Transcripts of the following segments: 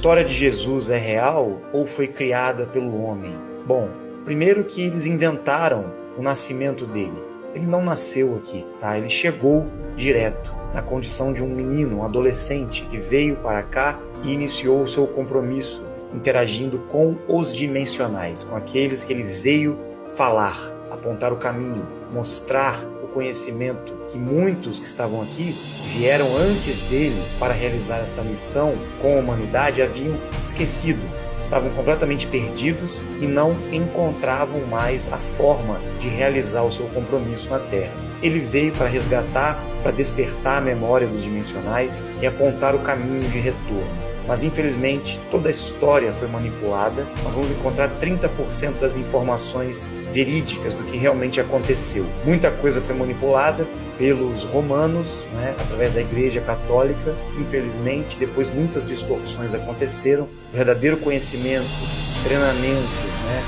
história de Jesus é real ou foi criada pelo homem? Bom, primeiro que eles inventaram o nascimento dele. Ele não nasceu aqui, tá? Ele chegou direto, na condição de um menino, um adolescente que veio para cá e iniciou o seu compromisso interagindo com os dimensionais, com aqueles que ele veio falar, apontar o caminho, mostrar o conhecimento que muitos que estavam aqui vieram antes dele para realizar esta missão com a humanidade haviam esquecido. Estavam completamente perdidos e não encontravam mais a forma de realizar o seu compromisso na Terra. Ele veio para resgatar, para despertar a memória dos dimensionais e apontar o caminho de retorno. Mas infelizmente toda a história foi manipulada. Nós vamos encontrar 30% das informações verídicas do que realmente aconteceu. Muita coisa foi manipulada pelos romanos, através da Igreja Católica. Infelizmente, depois muitas distorções aconteceram. O verdadeiro conhecimento, treinamento,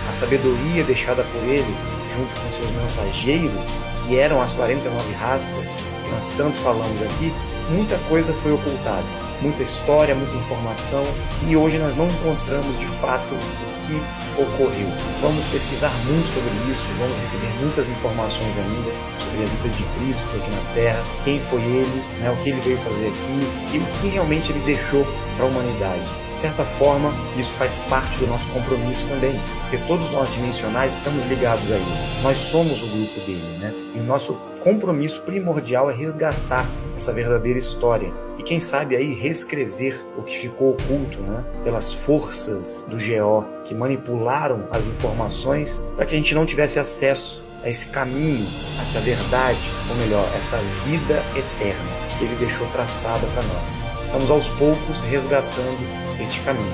a sabedoria deixada por ele, junto com seus mensageiros, que eram as 49 raças que nós tanto falamos aqui, muita coisa foi ocultada. Muita história, muita informação, e hoje nós não encontramos de fato o que ocorreu. Vamos pesquisar muito sobre isso, vamos receber muitas informações ainda sobre a vida de Cristo aqui na Terra, quem foi ele, o que ele veio fazer aqui e o que realmente ele deixou para a humanidade. De certa forma, isso faz parte do nosso compromisso também, porque todos nós dimensionais estamos ligados a ele. Nós somos o grupo dele, e o nosso compromisso primordial é resgatar essa verdadeira história e quem sabe aí reescrever o que ficou oculto, pelas forças do GO que manipularam as informações para que a gente não tivesse acesso a esse caminho, a essa verdade, ou melhor, essa vida eterna que ele deixou traçada para nós. Estamos aos poucos resgatando este caminho,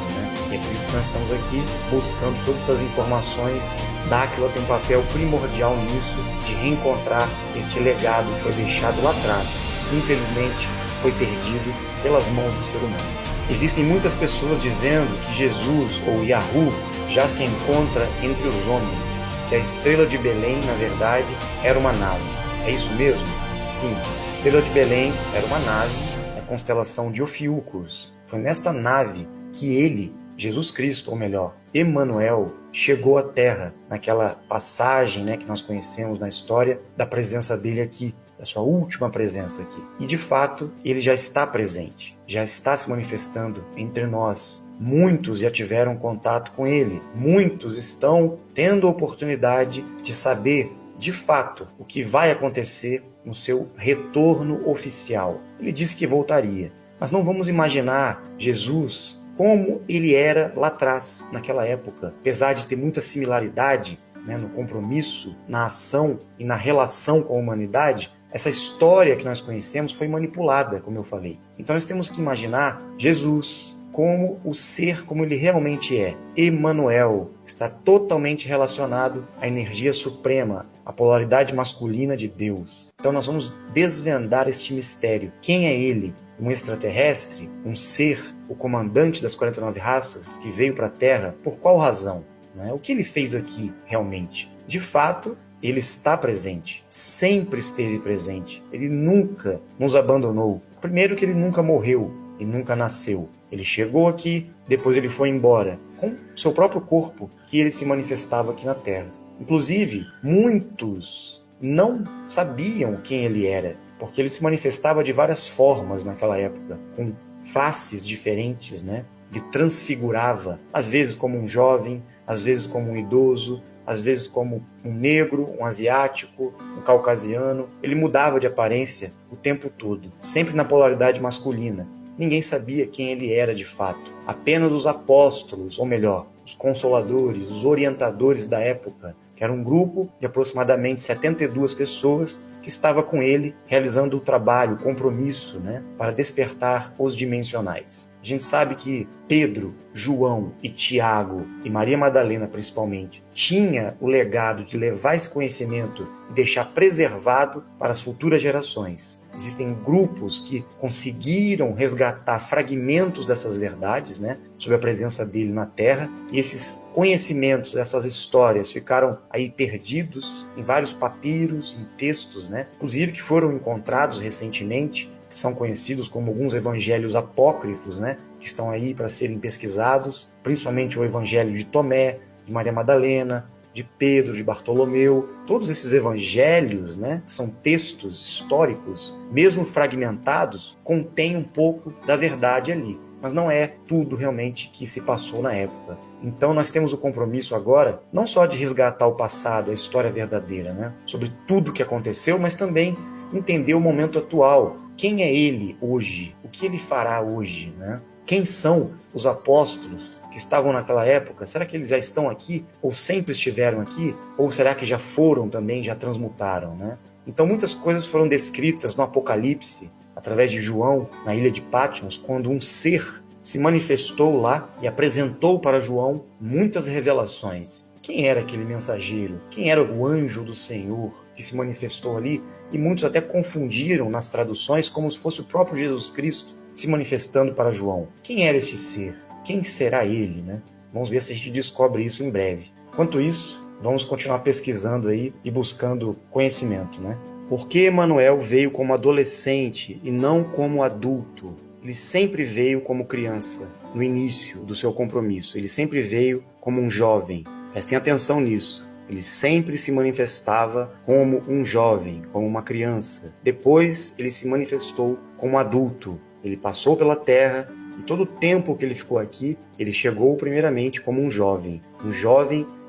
E é por isso que nós estamos aqui buscando todas essas informações. Dáquila tem um papel primordial nisso, de reencontrar este legado que foi deixado lá atrás, que infelizmente foi perdido pelas mãos do ser humano. Existem muitas pessoas dizendo que Jesus, ou Yahu, já se encontra entre os homens, que a estrela de Belém, na verdade, era uma nave. É isso mesmo? Sim, a estrela de Belém era uma nave, a constelação de Ofiucos. Foi nesta nave que ele, Jesus Cristo, ou melhor, Emanuel, chegou à Terra, naquela passagem que nós conhecemos na história da presença dele aqui, da sua última presença aqui. E de fato, ele já está presente, já está se manifestando entre nós. Muitos já tiveram contato com ele, muitos estão tendo a oportunidade de saber, de fato, o que vai acontecer no seu retorno oficial. Ele disse que voltaria, mas não vamos imaginar Jesus como ele era lá atrás, naquela época. Apesar de ter muita similaridade no compromisso, na ação e na relação com a humanidade, essa história que nós conhecemos foi manipulada, como eu falei. Então nós temos que imaginar Jesus como o ser como ele realmente é. Emanuel está totalmente relacionado à energia suprema, à polaridade masculina de Deus. Então nós vamos desvendar este mistério. Quem é ele? Um extraterrestre? Um ser? O comandante das 49 raças que veio para a Terra? Por qual razão? O que ele fez aqui realmente? De fato, ele está presente, sempre esteve presente. Ele nunca nos abandonou. Primeiro que ele nunca morreu e nunca nasceu. Ele chegou aqui, depois ele foi embora, com seu próprio corpo, que ele se manifestava aqui na Terra. Inclusive, muitos não sabiam quem ele era, porque ele se manifestava de várias formas naquela época, com faces diferentes, Ele transfigurava, às vezes como um jovem, às vezes como um idoso, às vezes como um negro, um asiático, um caucasiano. Ele mudava de aparência o tempo todo, sempre na polaridade masculina. Ninguém sabia quem ele era de fato. Apenas os apóstolos, ou melhor, os consoladores, os orientadores da época, que era um grupo de aproximadamente 72 pessoas que estava com ele realizando o trabalho, o compromisso, para despertar os dimensionais. A gente sabe que Pedro, João e Tiago, e Maria Madalena principalmente, tinha o legado de levar esse conhecimento e deixar preservado para as futuras gerações. Existem grupos que conseguiram resgatar fragmentos dessas verdades, sobre a presença dele na Terra, e esses conhecimentos, essas histórias ficaram aí perdidos em vários papiros, em textos, inclusive que foram encontrados recentemente que são conhecidos como alguns evangelhos apócrifos, né, que estão aí para serem pesquisados, principalmente o evangelho de Tomé, de Maria Madalena, de Pedro, de Bartolomeu. Todos esses evangelhos, né, que são textos históricos, mesmo fragmentados, contêm um pouco da verdade ali, mas não é tudo realmente que se passou na época. Então nós temos o compromisso agora, não só de resgatar o passado, a história verdadeira, né, sobre tudo o que aconteceu, mas também entender o momento atual. Quem é ele hoje? O que ele fará hoje, né? Quem são os apóstolos que estavam naquela época? Será que eles já estão aqui? Ou sempre estiveram aqui? Ou será que já foram também, já transmutaram, né? Então muitas coisas foram descritas no Apocalipse, através de João, na ilha de Patmos, quando um ser se manifestou lá e apresentou para João muitas revelações. Quem era aquele mensageiro? Quem era o anjo do Senhor que se manifestou ali? E muitos até confundiram nas traduções como se fosse o próprio Jesus Cristo se manifestando para João. Quem era este ser? Quem será ele, né? Vamos ver se a gente descobre isso em breve. Enquanto isso, vamos continuar pesquisando aí e buscando conhecimento, né? Por que Emanuel veio como adolescente e não como adulto? Ele sempre veio como criança, no início do seu compromisso. Ele sempre veio como um jovem. Prestem atenção nisso. Ele sempre se manifestava como um jovem, como uma criança. Depois, ele se manifestou como adulto. Ele passou pela terra e todo o tempo que ele ficou aqui, ele chegou primeiramente como um jovem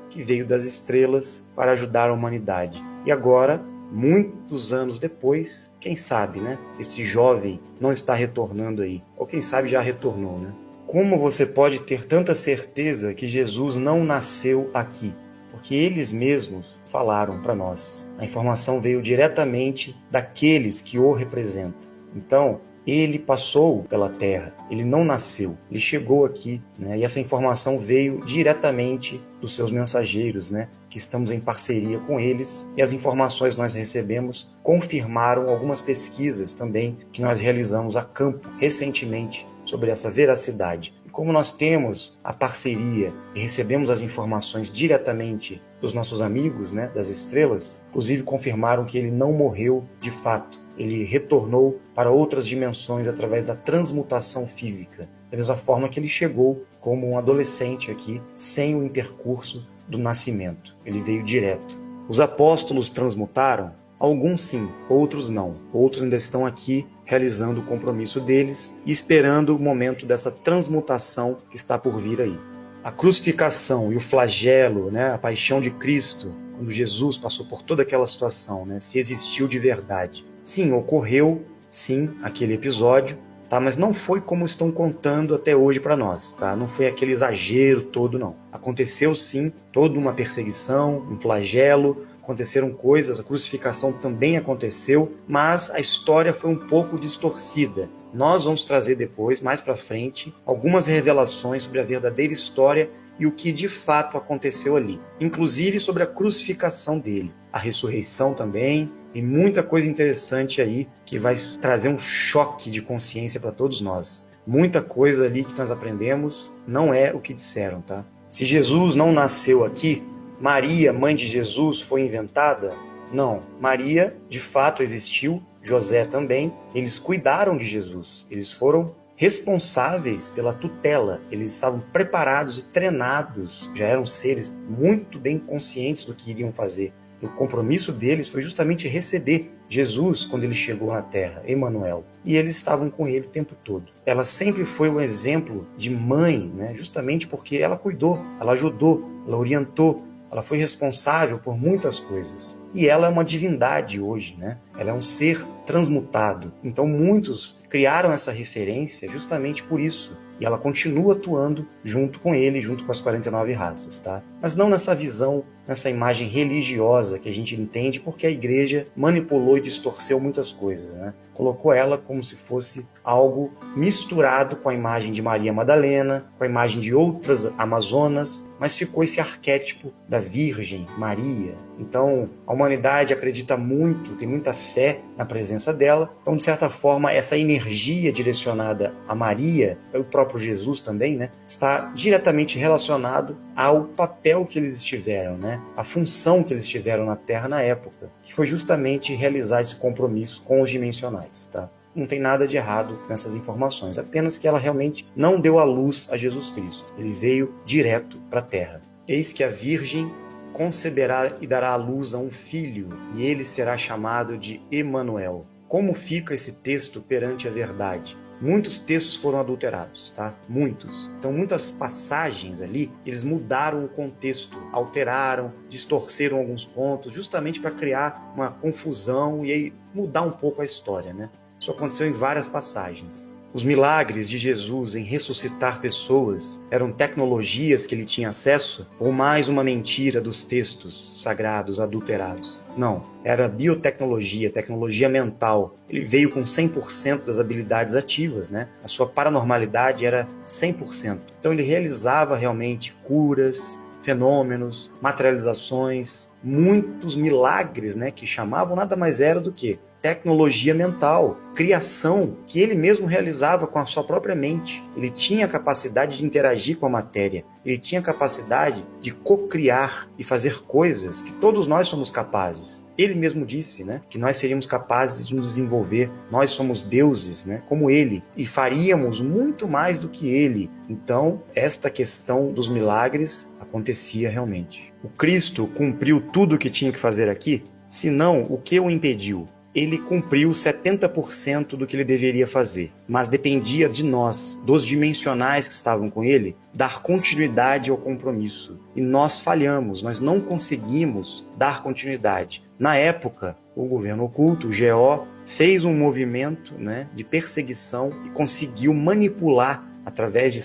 que veio das estrelas para ajudar a humanidade. E agora, muitos anos depois, quem sabe, né? Esse jovem não está retornando aí. Ou quem sabe já retornou, né? Como você pode ter tanta certeza que Jesus não nasceu aqui? Porque eles mesmos falaram para nós. A informação veio diretamente daqueles que o representam. Então, ele passou pela terra, ele não nasceu, ele chegou aqui, né? E essa informação veio diretamente dos seus mensageiros, né? Que estamos em parceria com eles, e as informações que nós recebemos confirmaram algumas pesquisas também que nós realizamos a campo recentemente sobre essa veracidade. E como nós temos a parceria e recebemos as informações diretamente dos nossos amigos, né, das estrelas, inclusive confirmaram que ele não morreu de fato. Ele retornou para outras dimensões através da transmutação física, da mesma forma que ele chegou como um adolescente aqui, sem o intercurso do nascimento. Ele veio direto. Os apóstolos transmutaram? Alguns sim, outros não. Outros ainda estão aqui realizando o compromisso deles e esperando o momento dessa transmutação que está por vir aí. A crucificação e o flagelo, né, a paixão de Cristo, quando Jesus passou por toda aquela situação, né, se existiu de verdade. Sim, ocorreu, sim, aquele episódio, tá? Mas não foi como estão contando até hoje para nós, tá? Não foi aquele exagero todo, não. Aconteceu, sim, toda uma perseguição, um flagelo, aconteceram coisas, a crucificação também aconteceu, mas a história foi um pouco distorcida. Nós vamos trazer depois, mais para frente, algumas revelações sobre a verdadeira história e o que de fato aconteceu ali, inclusive sobre a crucificação dele, a ressurreição também. Tem muita coisa interessante aí que vai trazer um choque de consciência para todos nós. Muita coisa ali que nós aprendemos não é o que disseram, tá? Se Jesus não nasceu aqui, Maria, mãe de Jesus, foi inventada? Não. Maria, de fato, existiu, José também. Eles cuidaram de Jesus. Eles foram responsáveis pela tutela. Eles estavam preparados e treinados. Já eram seres muito bem conscientes do que iriam fazer. E o compromisso deles foi justamente receber Jesus quando ele chegou na Terra, Emanuel. E eles estavam com ele o tempo todo. Ela sempre foi um exemplo de mãe, né? Justamente porque ela cuidou, ela ajudou, ela orientou, ela foi responsável por muitas coisas. E ela é uma divindade hoje, né? Ela é um ser transmutado. Então muitos criaram essa referência justamente por isso. E ela continua atuando junto com ele, junto com as 49 raças, tá? Mas não nessa visão, nessa imagem religiosa que a gente entende, porque a igreja manipulou e distorceu muitas coisas, né? Colocou ela como se fosse algo misturado com a imagem de Maria Madalena, com a imagem de outras amazonas, mas ficou esse arquétipo da Virgem Maria. Então, a humanidade acredita muito, tem muita fé na presença dela. Então, de certa forma, essa energia direcionada a Maria, o próprio Jesus também, né, está diretamente relacionado ao papel que eles estiveram, né, a função que eles tiveram na Terra na época, que foi justamente realizar esse compromisso com os dimensionais, tá? Não tem nada de errado nessas informações, apenas que ela realmente não deu à luz a Jesus Cristo. Ele veio direto para a terra. Eis que a Virgem conceberá e dará à luz a um filho, e ele será chamado de Emanuel. Como fica esse texto perante a verdade? Muitos textos foram adulterados, tá? Muitos. Então, muitas passagens ali, eles mudaram o contexto, alteraram, distorceram alguns pontos, justamente para criar uma confusão e aí mudar um pouco a história, né? Isso aconteceu em várias passagens. Os milagres de Jesus em ressuscitar pessoas eram tecnologias que ele tinha acesso ou mais uma mentira dos textos sagrados adulterados? Não, era biotecnologia, tecnologia mental. Ele veio com 100% das habilidades ativas, né? A sua paranormalidade era 100%. Então ele realizava realmente curas, fenômenos, materializações, muitos milagres, né, que chamavam nada mais era do que tecnologia mental, criação que ele mesmo realizava com a sua própria mente. Ele tinha a capacidade de interagir com a matéria, ele tinha a capacidade de co-criar e fazer coisas que todos nós somos capazes. Ele mesmo disse, né, que nós seríamos capazes de nos desenvolver, nós somos deuses, né, como ele, e faríamos muito mais do que ele. Então, esta questão dos milagres acontecia realmente. O Cristo cumpriu tudo o que tinha que fazer aqui? Se não, o que o impediu? Ele cumpriu 70% do que ele deveria fazer, mas dependia de nós, dos dimensionais que estavam com ele, dar continuidade ao compromisso. E nós falhamos, nós não conseguimos dar continuidade. Na época, o governo oculto, o GO, fez um movimento, né, de perseguição e conseguiu manipular através de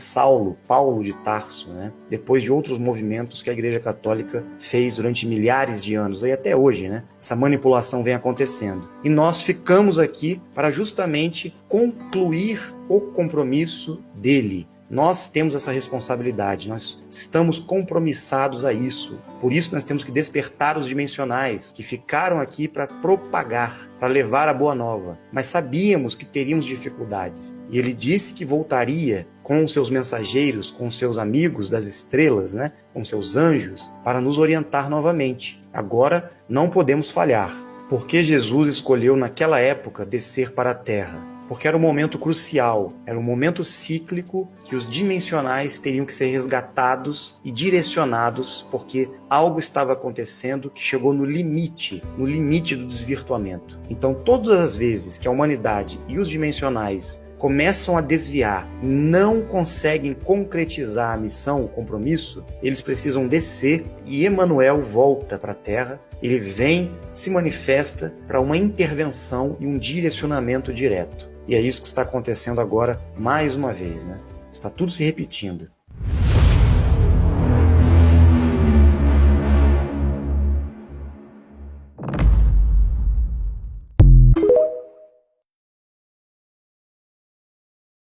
Paulo de Tarso, né? Depois de outros movimentos que a Igreja Católica fez durante milhares de anos, e até hoje, né? Essa manipulação vem acontecendo. E nós ficamos aqui para justamente concluir o compromisso dele. Nós temos essa responsabilidade, nós estamos compromissados a isso. Por isso nós temos que despertar os dimensionais que ficaram aqui para propagar, para levar a boa nova. Mas sabíamos que teríamos dificuldades. E ele disse que voltaria com os seus mensageiros, com os seus amigos das estrelas, né? Com seus anjos, para nos orientar novamente. Agora não podemos falhar, porque Jesus escolheu naquela época descer para a terra. Porque era um momento crucial, era um momento cíclico que os dimensionais teriam que ser resgatados e direcionados, porque algo estava acontecendo que chegou no limite do desvirtuamento. Então, todas as vezes que a humanidade e os dimensionais começam a desviar e não conseguem concretizar a missão, o compromisso, eles precisam descer e Emanuel volta para a Terra. Ele vem, se manifesta para uma intervenção e um direcionamento direto. E é isso que está acontecendo agora mais uma vez, né? Está tudo se repetindo.